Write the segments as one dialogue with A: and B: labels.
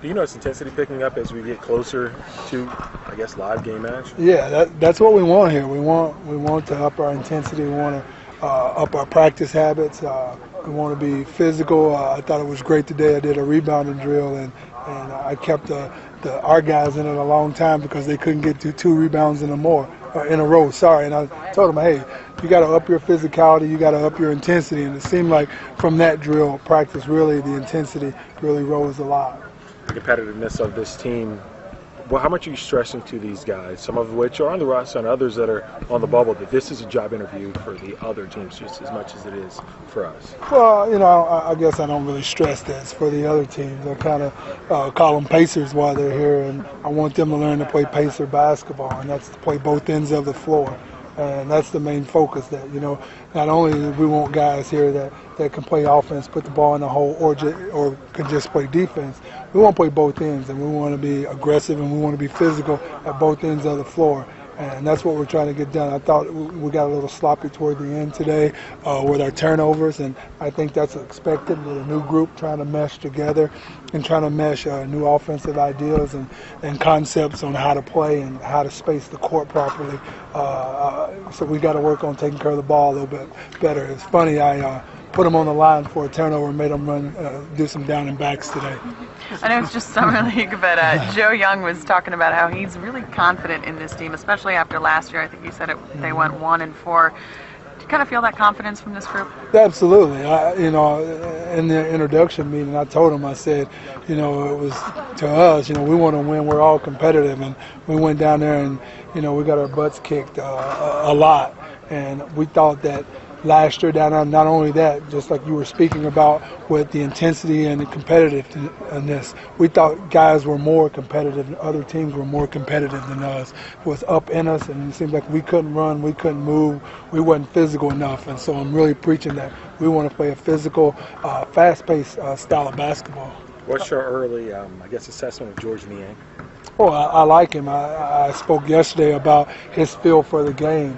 A: Do you notice intensity picking up as we get closer to, I guess, live game match?
B: Yeah, that's what we want here. We want to up our intensity. We want to up our practice habits. We want to be physical. I thought it was great today. I did a rebounding drill, and I kept our guys in it a long time because they couldn't get to 2 rebounds in a row. Sorry, and I told them, hey, you got to up your physicality. You got to up your intensity. And it seemed like from that drill practice, really the intensity really rose a lot.
A: The competitiveness of this team. Well, how much are you stressing to these guys, some of which are on the roster and others that are on the bubble, that this is a job interview for the other teams just as much as it is for us?
B: Well, I guess I don't really stress this for the other teams. I kind of call them pacers while they're here, and I want them to learn to play pacer basketball, and that's to play both ends of the floor. And that's the main focus, that, not only do we want guys here that can play offense, put the ball in the hole, or can just play defense. We want to play both ends, and we want to be aggressive, and we want to be physical at both ends of the floor. And that's what we're trying to get done. I thought we got a little sloppy toward the end today with our turnovers, and I think that's expected with a new group trying to mesh together and trying to mesh new offensive ideas and concepts on how to play and how to space the court properly. So we got to work on taking care of the ball a little bit better. It's funny, I put them on the line for a turnover and made them do some down and backs today.
C: I know it's just summer league, but Joe Young was talking about how he's really confident in this team, especially after last year. I think you said they went 1-4. Do you kind of feel that confidence from this group?
B: Absolutely. In the introduction meeting, I told him, I said, it was to us, we want to win. We're all competitive, and we went down there and, we got our butts kicked a lot, and we thought that last year down there, not only that, just like you were speaking about with the intensity and the competitiveness, we thought guys were more competitive and other teams were more competitive than us. It was up in us, and it seemed like we couldn't run, we couldn't move, we wasn't physical enough. And so I'm really preaching that we want to play a physical, fast-paced style of basketball.
A: What's your early, assessment of George Niang?
B: Oh, I like him. I spoke yesterday about his feel for the game.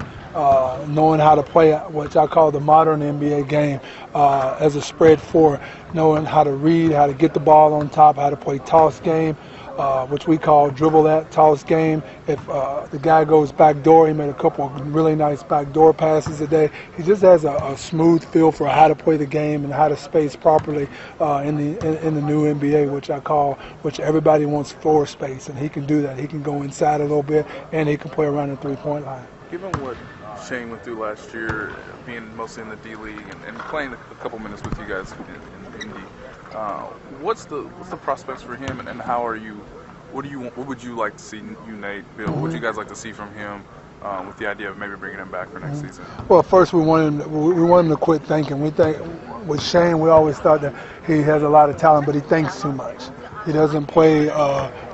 B: Knowing how to play what I call the modern NBA game as a spread four, knowing how to read, how to get the ball on top, how to play toss game, which we call dribble that toss game. If the guy goes back door, he made a couple of really nice backdoor passes today. He just has a smooth feel for how to play the game and how to space properly in the new NBA, which everybody wants floor space, and he can do that. He can go inside a little bit, and he can play around the three-point line.
D: Given what Shane went through last year, being mostly in the D League and playing a couple minutes with you guys in Indy, what's the prospects for him, and how are you? What would you like to see, you, Nate, Bill? What would you guys like to see from him with the idea of maybe bringing him back for next season?
B: Well, first we want him to quit thinking. We think with Shane, we always thought that he has a lot of talent, but he thinks too much. He doesn't play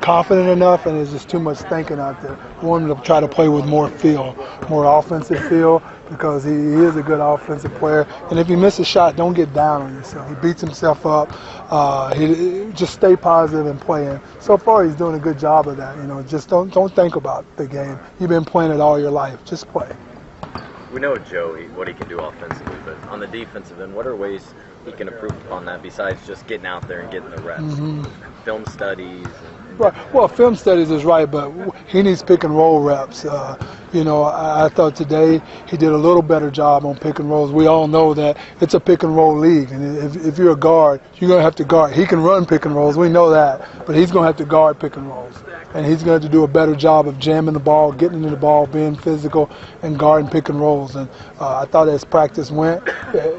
B: confident enough, and there's just too much thinking out there. We want him to try to play with more feel, more offensive feel, because he is a good offensive player. And if you miss a shot, don't get down on yourself. He beats himself up. He just stay positive and play. And so far, he's doing a good job of that. Just don't think about the game. You've been playing it all your life. Just play.
E: We know Joe, what he can do offensively, but on the defensive end, what are ways he can improve upon that besides just getting out there and getting the reps? Film studies.
B: Right. Well, film studies is right, but he needs pick and roll reps. I thought today he did a little better job on pick and rolls. We all know that it's a pick and roll league, and if you're a guard, you're going to have to guard. He can run pick and rolls, we know that, but he's going to have to guard pick and rolls. And he's going to have to do a better job of jamming the ball, getting into the ball, being physical, and guarding pick and rolls. And I thought as practice went,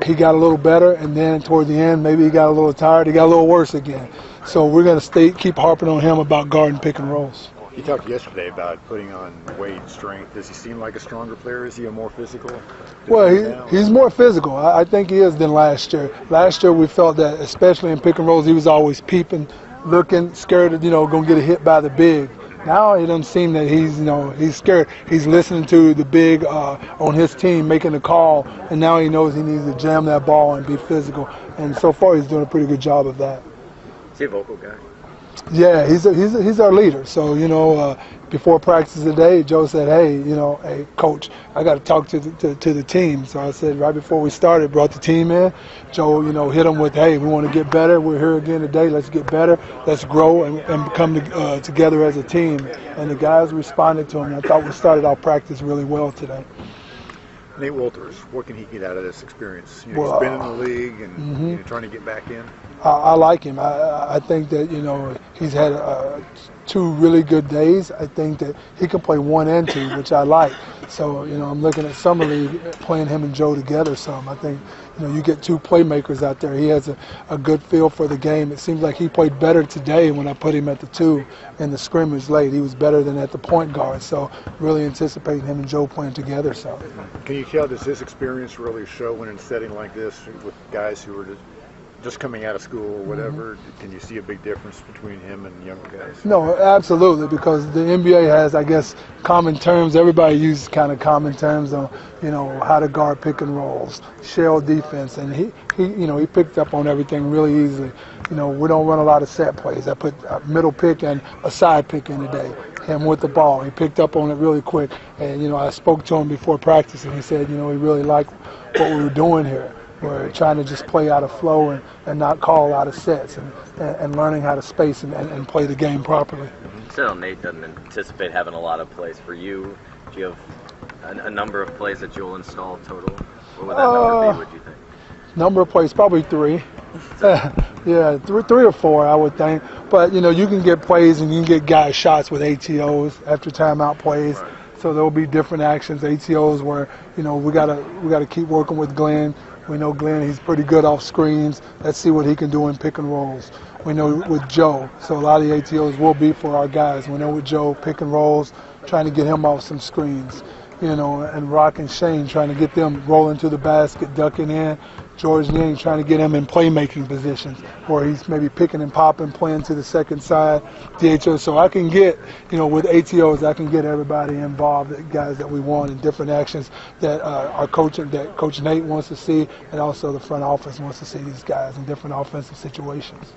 B: he got a little better, and then toward the end, maybe he got a little tired. He got a little worse again. So we're going to keep harping on him about guarding pick and rolls.
F: You talked yesterday about putting on weight, strength. Does he seem like a stronger player? Is he a more physical?
B: Well, he's more physical. I think he is than last year. Last year we felt that, especially in pick and rolls, he was always peeping, looking, scared of, going to get hit by the big. Now it doesn't seem that he's scared. He's listening to the big on his team making the call, and now he knows he needs to jam that ball and be physical. And so far he's doing a pretty good job of that.
E: Is he a vocal guy?
B: Yeah, he's our leader. So before practice today, Joe said, "Hey, hey, coach, I got to talk to the team." So I said right before we started, brought the team in. Joe, hit them with, "Hey, we want to get better. We're here again today. Let's get better. Let's grow and come together as a team." And the guys responded to him. I thought we started our practice really well today.
F: Nate Walters, what can he get out of this experience? He's
B: Well,
F: been in the league and trying to get back in.
B: I like him. I think that he's had 2 really good days. I think that he can play 1 and 2, which I like. So I'm looking at summer league playing him and Joe together some. I think you get 2 playmakers out there. He has a good feel for the game. It seems like he played better today when I put him at the 2 in the scrimmage late. He was better than at the point guard. So really anticipating him and Joe playing together some.
F: Can you tell, does his experience really show when in a setting like this with guys who are just coming out of school or whatever? Can you see a big difference between him and younger guys?
B: No, absolutely, because the NBA has, I guess, common terms. Everybody uses kind of common terms on, how to guard pick and rolls, shell defense, and he picked up on everything really easily. We don't run a lot of set plays. I put a middle pick and a side pick in today. Him with the ball, he picked up on it really quick, and I spoke to him before practice, and he said, he really liked what we were doing here. We're trying to just play out of flow and not call out of sets and learning how to space and play the game properly.
E: So Nate doesn't anticipate having a lot of plays for you. Do you have a number of plays that you'll install total? What would that number be, would you think?
B: Number of plays, probably 3. Yeah, 3 or 4, I would think. But, you can get plays and you can get guys shots with ATOs, after timeout plays.
E: Right.
B: So there'll be different actions, ATOs, where, we gotta keep working with Glenn. We know Glenn, he's pretty good off screens. Let's see what he can do in pick and rolls. We know with Joe, so a lot of the ATOs will be for our guys. We know with Joe, pick and rolls, trying to get him off some screens. And Rock and Shane trying to get them rolling to the basket, ducking in. George Yang trying to get him in playmaking positions where he's maybe picking and popping, playing to the second side, DHO. So I can get, with ATOs, I can get everybody involved, the guys that we want in different actions that that Coach Nate wants to see, and also the front office wants to see these guys in different offensive situations.